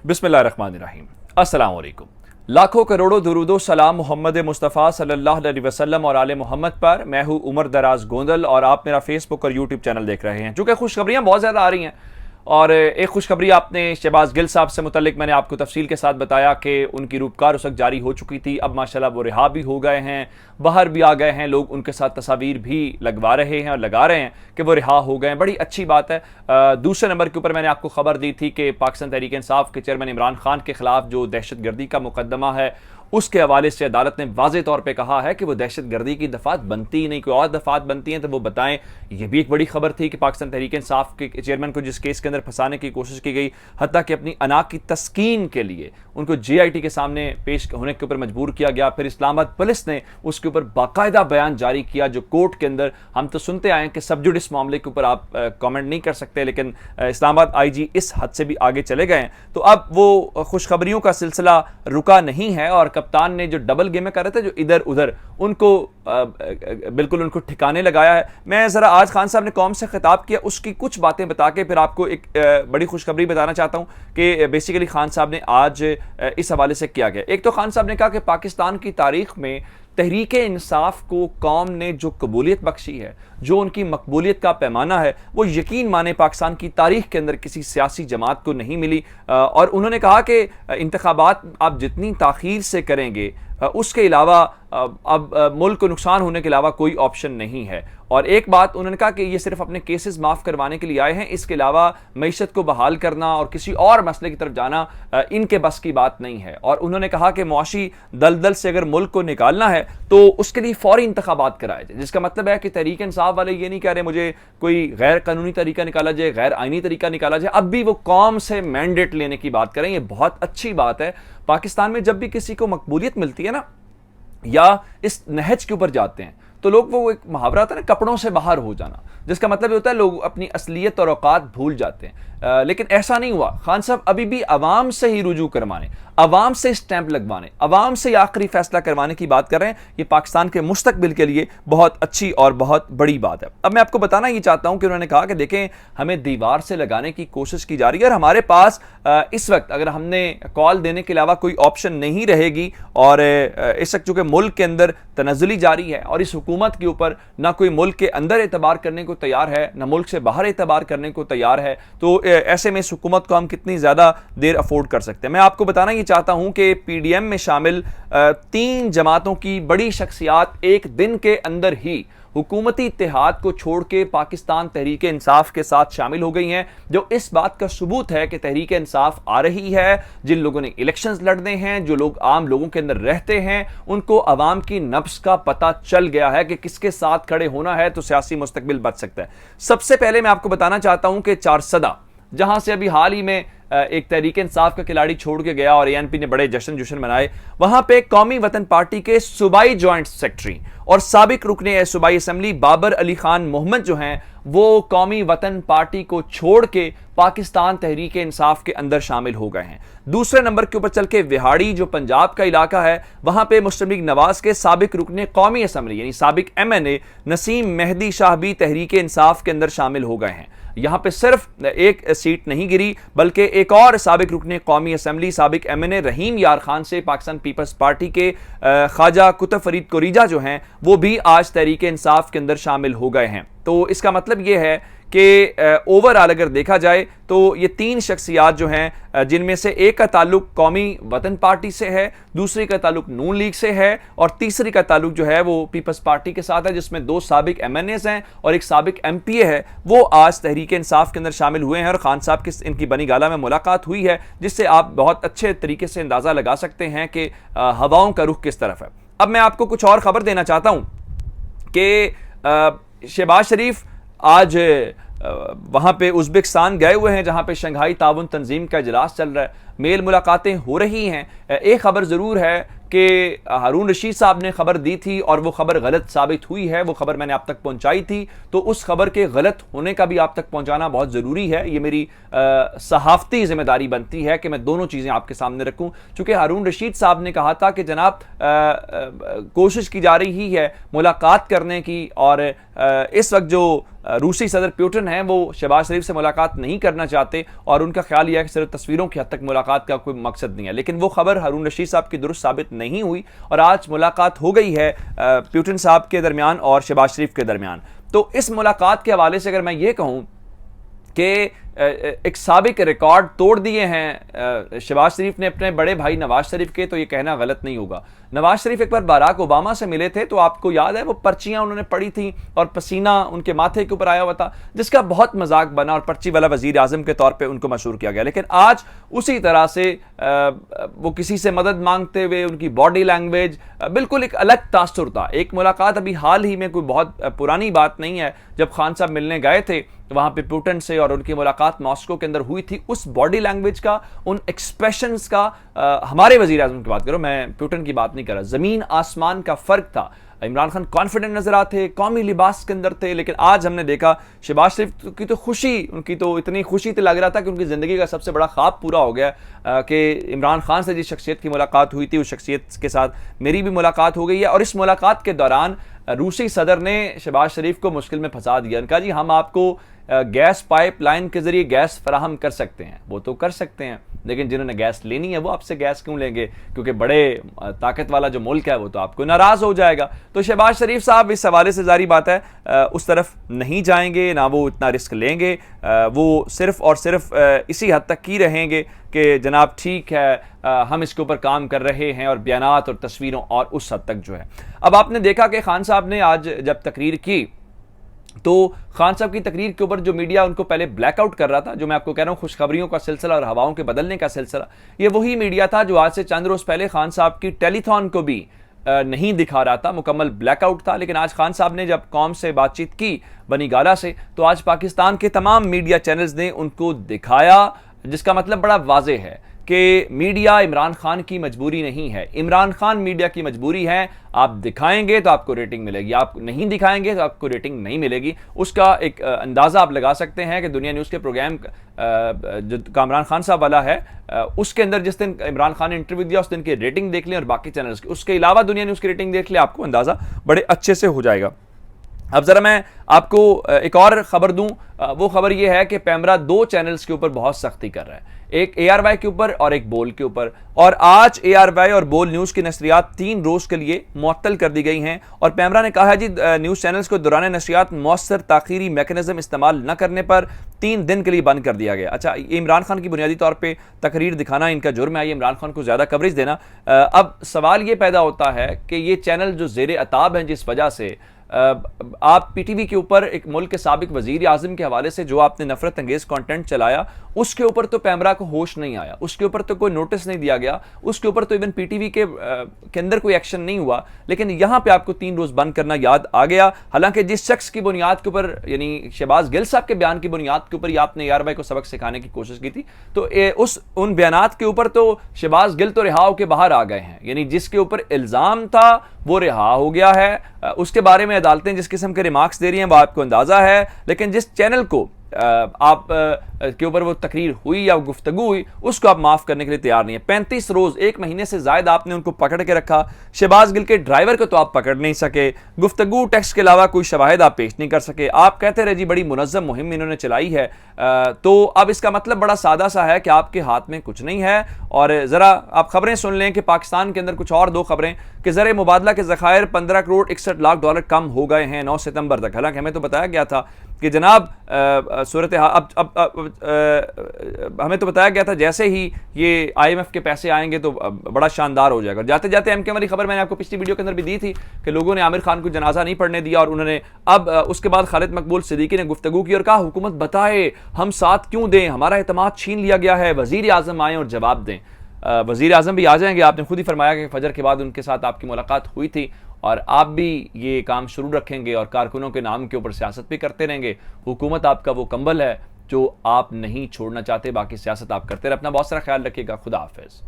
बिस्मिल्लाहिर्रहमानिर्रहीम। अस्सलाम वालेकुम। लाखों करोड़ों दुरूदो सलाम मोहम्मद मुस्तफ़ा सल्लल्लाहु अलैहि वसल्लम और आले मोहम्मद पर। मैं हूं उमर दराज गोंदल और आप मेरा फेसबुक और यूट्यूब चैनल देख रहे हैं। चूँकि खुशखबरियाँ बहुत ज़्यादा आ रही हैं और एक खुशखबरी आपने शहबाज गिल साहब से मुतल्लिक मैंने आपको तफसील के साथ बताया कि उनकी रूपकार रुसक जारी हो चुकी थी। अब माशाल्लाह वो रिहा भी हो गए हैं, बाहर भी आ गए हैं, लोग उनके साथ तस्वीर भी लगवा रहे हैं और लगा रहे हैं कि वो रिहा हो गए हैं। बड़ी अच्छी बात है। दूसरे नंबर के ऊपर मैंने आपको खबर दी थी कि पाकिस्तान तहरीक इंसाफ के चेयरमैन इमरान खान के खिलाफ जो दहशतगर्दी का मुकदमा है उसके हवाले से अदालत ने वाज़ेह तौर पे कहा है कि वो दहशतगर्दी की दफात बनती ही नहीं, कोई और दफात बनती हैं तो वो बताएं। ये भी एक बड़ी खबर थी कि पाकिस्तान तहरीक इंसाफ के चेयरमैन को जिस केस के अंदर फंसाने की कोशिश की गई, हत्ता कि अपनी अना की तस्कीन के लिए उनको JIT के सामने पेश होने के ऊपर मजबूर किया गया। फिर इस्लामाबाद पुलिस ने उसके ऊपर बाकायदा बयान जारी किया जो कोर्ट के अंदर हम तो सुनते आए हैं कि सब जुडिस मामले के ऊपर आप कमेंट नहीं कर सकते, लेकिन इस्लामाबाद IG इस हद से भी आगे चले गए हैं। तो अब वो खुशखबरियों का सिलसिला रुका नहीं है और कप्तान ने जो डबल गेमें कर रहे थे, जो इधर उधर, उनको बिल्कुल उनको ठिकाने लगाया है। मैं ज़रा आज खान साहब ने कौम से खिताब किया, उसकी कुछ बातें बता के फिर आपको एक बड़ी खुशखबरी बताना चाहता हूँ कि बेसिकली खान साहब ने आज इस हवाले से किया गया। एक तो खान साहब ने कहा कि पाकिस्तान की तारीख में तहरीक इंसाफ को कौम ने जो कबूलियत बख्शी है, जो उनकी मकबूलियत का पैमाना है, वो यकीन माने पाकिस्तान की तारीख के अंदर किसी सियासी जमात को नहीं मिली। और उन्होंने कहा कि इंतखाबात आप जितनी ताख़ीर से करेंगे उसके अलावा अब मुल्क को नुकसान होने के अलावा कोई ऑप्शन नहीं है। और एक बात उन्होंने कहा कि ये सिर्फ अपने केसेस माफ़ करवाने के लिए आए हैं, इसके अलावा मईशत को बहाल करना और किसी और मसले की तरफ जाना इनके बस की बात नहीं है। और उन्होंने कहा कि मुआशी दलदल से अगर मुल्क को निकालना है तो उसके लिए फौरी इंतखाबात कराए जाए, जिसका मतलब है कि तहरीक इंसाफ वाले ये नहीं कह रहे मुझे कोई गैर कानूनी तरीका निकाला जाए, गैर आईनी तरीका निकाला जाए। अब भी वो कौम से मैंडेट लेने की बात करें, ये बहुत अच्छी बात है। पाकिस्तान में जब भी किसी को मकबूलियत मिलती है ना, या इस नहज के ऊपर जाते हैं, तो लोग वो एक मुहावरा होता है ना, कपड़ों से बाहर हो जाना, जिसका मतलब होता है लोग अपनी असलियत और औकात भूल जाते हैं। लेकिन ऐसा नहीं हुआ। खान साहब अभी भी अवाम से ही रुजू करवाने, अवाम से स्टैंप लगवाने, अवाम से आखिरी फैसला करवाने की बात कर रहे हैं। ये पाकिस्तान के मुस्तकबिल के लिए बहुत अच्छी और बहुत बड़ी बात है। अब मैं आपको बताना ये चाहता हूं कि उन्होंने कहा कि देखें, हमें दीवार से लगाने की कोशिश की जा रही है और हमारे पास इस वक्त अगर हमने कॉल देने के अलावा कोई ऑप्शन नहीं रहेगी, और इस वक्त चूंकि मुल्क के अंदर तनज़्ज़ुली जारी है और इस हुकूमत के ऊपर ना कोई मुल्क के अंदर एतबार करने को तैयार है, ना मुल्क से बाहर एतबार करने को तैयार है, तो ऐसे में इस हुकूमत को हम कितनी ज़्यादा देर अफोर्ड कर सकते हैं। मैं आपको बताना ये चाहता हूं कि PDM में शामिल 3 जमातों की बड़ी शख्सियात एक दिन के अंदर ही हुकूमती इत्तेहाद को छोड़ के पाकिस्तान तहरीक इंसाफ के साथ शामिल हो गई हैं, जो इस बात का सबूत है कि तहरीक इंसाफ आ रही है। जिन लोगों ने इलेक्शंस लड़ने हैं, जो लोग आम लोगों के अंदर रहते हैं, उनको अवाम की नफ्स का पता चल गया है कि किसके साथ खड़े होना है तो सियासी मुस्तकबिल बच सकता है। सबसे पहले मैं आपको बताना चाहता हूं कि चारसदा, जहां से अभी हाल ही में एक तहरीक इंसाफ का खिलाड़ी छोड़ के गया और ANP ने बड़े जश्न मनाए, वहां पे कौमी वतन पार्टी के सूबाई जॉइंट सेक्रेटरी और साबिक रुकने सूबाई असम्बली बाबर अली खान मोहम्मद जो हैं, वो कौमी वतन पार्टी को छोड़ के पाकिस्तान तहरीक इंसाफ के अंदर शामिल हो गए हैं। दूसरे नंबर के ऊपर चल के विहाड़ी जो पंजाब का इलाका है, वहां पे मुस्लिम लीग नवाज के साबिक रुकने कौमी असम्बली यानी साबिक MNA नसीम मेहदी शाह भी तहरीक इंसाफ के अंदर शामिल हो गए हैं। यहां पे सिर्फ एक सीट नहीं गिरी, बल्कि एक और साबिक रुकने कौमी असम्बली साबिक MNA रहीम यार खान से पाकिस्तान पीपल्स पार्टी के ख्वाजा कुतुब फरीद कोरीजा जो हैं, वो भी आज तहरीक इंसाफ के अंदर शामिल हो गए हैं। तो इसका मतलब ये है कि ओवरऑल अगर देखा जाए तो ये 3 शख्सियात जो हैं, जिनमें से एक का ताल्लुक कौमी वतन पार्टी से है, दूसरी का ताल्लुक नून लीग से है और तीसरी का ताल्लुक जो है वो पीपल्स पार्टी के साथ है, जिसमें 2 साबिक MNAs हैं और एक साबिक MPA है। वो आज तहरीक इंसाफ के अंदर शामिल हुए हैं और खान साहब की इनकी बनी गाला में मुलाकात हुई है, जिससे आप बहुत अच्छे तरीके से अंदाज़ा लगा सकते हैं कि हवाओं का रुख किस तरफ है। अब मैं आपको कुछ और खबर देना चाहता हूँ कि शहबाज शरीफ आज वहाँ पे उज़्बेकिस्तान गए हुए हैं, जहाँ पे शंघाई ताउन तंजीम का इजलास चल रहा है, मेल मुलाकातें हो रही हैं। एक खबर ज़रूर है कि हारून रशीद साहब ने खबर दी थी और वो खबर गलत साबित हुई है, वो खबर मैंने आप तक पहुंचाई थी, तो उस खबर के गलत होने का भी आप तक पहुंचाना बहुत ज़रूरी है। ये मेरी सहाफ़ती जिम्मेदारी बनती है कि मैं दोनों चीज़ें आपके सामने रखूं। चूँकि हारून रशीद साहब ने कहा था कि जनाब कोशिश की जा रही है मुलाकात करने की, और इस वक्त जो रूसी सदर पुतिन हैं वो शहबाज शरीफ से मुलाकात नहीं करना चाहते और उनका ख्याल यह है कि सिर्फ तस्वीरों की हद तक मुलाकात का कोई मकसद नहीं है। लेकिन वो खबर हारून रशीद साहब की दुरुस्त साबित नहीं हुई और आज मुलाकात हो गई है पुतिन साहब के दरमियान और शहबाज शरीफ के दरमियान। तो इस मुलाकात के हवाले से अगर मैं ये कहूँ कि एक साबिक रिकॉर्ड तोड़ दिए हैं शहबाज शरीफ ने अपने बड़े भाई नवाज शरीफ के, तो ये कहना गलत नहीं होगा। नवाज शरीफ एक बार बाराक ओबामा से मिले थे, तो आपको याद है वो पर्चियां उन्होंने पढ़ी थी और पसीना उनके माथे के ऊपर आया हुआ था, जिसका बहुत मजाक बना और पर्ची वाला वजीर आजम के तौर पे उनको मशहूर किया गया। लेकिन आज उसी तरह से वो किसी से मदद मांगते हुए उनकी बॉडी लैंग्वेज बिल्कुल एक अलग तासुर था। एक मुलाकात अभी हाल ही में, कोई बहुत पुरानी बात नहीं है, जब खान साहब मिलने गए थे वहां पे पुतिन से और उनकी मुलाकात मॉस्को के अंदर हुई थी, उस बॉडी लैंग्वेज का, उन एक्सप्रेशंस का, हमारे वजीर आजम की बात करो, मैं पुतिन की बात नहीं कर रहा, जमीन आसमान का फर्क था। इमरान खान कॉन्फिडेंट नजर आते, कौमी लिबास के अंदर थे, लेकिन आज हमने देखा शहबाज शरीफ की तो खुशी, उनकी तो इतनी खुशी तो लग रहा था कि उनकी जिंदगी का सबसे बड़ा ख्वाब पूरा हो गया कि इमरान खान से जिस शख्सियत की मुलाकात हुई थी उस शख्सियत के साथ मेरी भी मुलाकात हो गई है। और इस मुलाकात के दौरान रूसी सदर ने शहबाज शरीफ को मुश्किल में फंसा दिया। उनका जी हम आपको गैस पाइपलाइन के जरिए गैस फराहम कर सकते हैं, वो तो कर सकते हैं, लेकिन जिन्होंने गैस लेनी है वो आपसे गैस क्यों लेंगे, क्योंकि बड़े ताकत वाला जो मुल्क है वो तो आपको नाराज हो जाएगा। तो शहबाज शरीफ साहब इस हवाले से जारी बात है उस तरफ नहीं जाएंगे, ना वो इतना रिस्क लेंगे, वो सिर्फ और सिर्फ इसी हद तक की रहेंगे कि जनाब ठीक है हम इसके ऊपर काम कर रहे हैं, और बयानात और तस्वीरों और उस हद तक जो है। अब आपने देखा कि खान साहब ने आज जब तकरीर की, तो खान साहब की तकरीर के ऊपर जो मीडिया उनको पहले ब्लैकआउट कर रहा था, जो मैं आपको कह रहा हूं खुशखबरियों का सिलसिला और हवाओं के बदलने का सिलसिला, ये वही मीडिया था जो आज से चंद रोज पहले खान साहब की टेलीथॉन को भी नहीं दिखा रहा था, मुकम्मल ब्लैकआउट था। लेकिन आज खान साहब ने जब कौम से बातचीत की बनी गाला से, तो आज पाकिस्तान के तमाम मीडिया चैनल्स ने उनको दिखाया, जिसका मतलब बड़ा वाज़ेह है कि मीडिया इमरान खान की मजबूरी नहीं है, इमरान खान मीडिया की मजबूरी है। आप दिखाएंगे तो आपको रेटिंग मिलेगी, आप नहीं दिखाएंगे तो आपको रेटिंग नहीं मिलेगी। उसका एक अंदाज़ा आप लगा सकते हैं कि दुनिया न्यूज़ के प्रोग्राम जो इमरान खान साहब वाला है, उसके अंदर जिस दिन इमरान खान ने इंटरव्यू दिया उस दिन की रेटिंग देख लें और बाकी चैनल्स की, उसके अलावा दुनिया न्यूज़ की रेटिंग देख लें, आपको अंदाज़ा बड़े अच्छे से हो जाएगा। अब जरा मैं आपको एक और खबर दूं, वो खबर ये है कि पैमरा 2 चैनल्स के ऊपर बहुत सख्ती कर रहा है, एक ARY के ऊपर और एक बोल के ऊपर। और आज ARY और बोल न्यूज़ की नशरियात 3 रोज़ के लिए मुअत्तल कर दी गई हैं, और पैमरा ने कहा है जी न्यूज़ चैनल्स को दौरान नशरियात मौसर ताखीरी मैकेनिज्म इस्तेमाल न करने पर 3 दिन के लिए बंद कर दिया गया। अच्छा, ये इमरान खान की बुनियादी तौर पर तकरीर दिखाना इनका जुर्म है, ये इमरान खान को ज़्यादा कवरेज देना। अब सवाल ये पैदा होता है कि ये चैनल जो ज़ेर अताब हैं, जिस वजह से आप PTV के ऊपर एक मुल्क के साबिक वजीर आजम के हवाले से जो आपने नफरत अंगेज कंटेंट चलाया, उसके ऊपर तो पैमरा को होश नहीं आया, उसके ऊपर तो कोई नोटिस नहीं दिया गया, उसके ऊपर तो इवन PTV के अंदर कोई एक्शन नहीं हुआ। लेकिन यहां पे आपको 3 रोज बंद करना याद आ गया। हालांकि जिस शख्स की बुनियाद के ऊपर, यानी शहबाज गिल साहब के बयान की बुनियाद के ऊपर ही आपने ARY को सबक सिखाने की कोशिश की थी, तो उन बयानात के ऊपर तो शहबाज गिल तो रिहा होकर बाहर आ गए हैं, यानी जिसके ऊपर इल्जाम था वो रिहा हो गया है। उसके बारे में अदालतें जिस किस्म के रिमार्क्स दे रही हैं वो आपको अंदाजा है। लेकिन जिस चैनल को आप के ऊपर वो तकरीर हुई या वो गुफ्तगू हुई, उसको आप माफ करने के लिए तैयार नहीं है। 35 रोज, 1 महीने से ज्यादा आपने उनको पकड़ के रखा। शहबाज गिल के ड्राइवर को तो आप पकड़ नहीं सके, गुफ्तगू टेक्स्ट के अलावा कोई शवाहिद आप पेश नहीं कर सके। आप कहते रहे जी बड़ी मुनज़्ज़म मुहिम इन्होंने चलाई है, तो अब इसका मतलब बड़ा सादा सा है कि आपके हाथ में कुछ नहीं है। और जरा आप खबरें सुन लें कि पाकिस्तान के अंदर कुछ और 2 खबरें कि ज़र मुबादला के ज़खायर 15 करोड़ 61 लाख डॉलर कम हो गए हैं 9 सितंबर तक। हालांकि हमें तो बताया गया था कि जनाब सूरत हमें तो बताया गया था जैसे ही ये IMF के पैसे आएंगे तो बड़ा शानदार हो जाएगा। जाते जाते MK वाली खबर मैंने आपको पिछली वीडियो के अंदर भी दी थी कि लोगों ने आमिर खान को जनाजा नहीं पढ़ने दिया, और उन्होंने अब उसके बाद खालिद मकबूल सिद्दीकी ने गुफ्तगू की और कहा हुकूमत बताए हम साथ क्यों दें, हमारा एतमाद छीन लिया गया है, वजीर आजम आए और जवाब दें। वजीर आजम भी आ जाएंगे, आपने खुद ही फरमाया कि फजर के बाद उनके साथ आपकी मुलाकात हुई थी, और आप भी ये काम शुरू रखेंगे और कारकुनों के नाम के ऊपर सियासत भी करते रहेंगे। हुकूमत आपका वो कंबल है जो आप नहीं छोड़ना चाहते, बाकी सियासत आप करते रहे। अपना बहुत सारा ख्याल रखिएगा। खुदा हाफिज।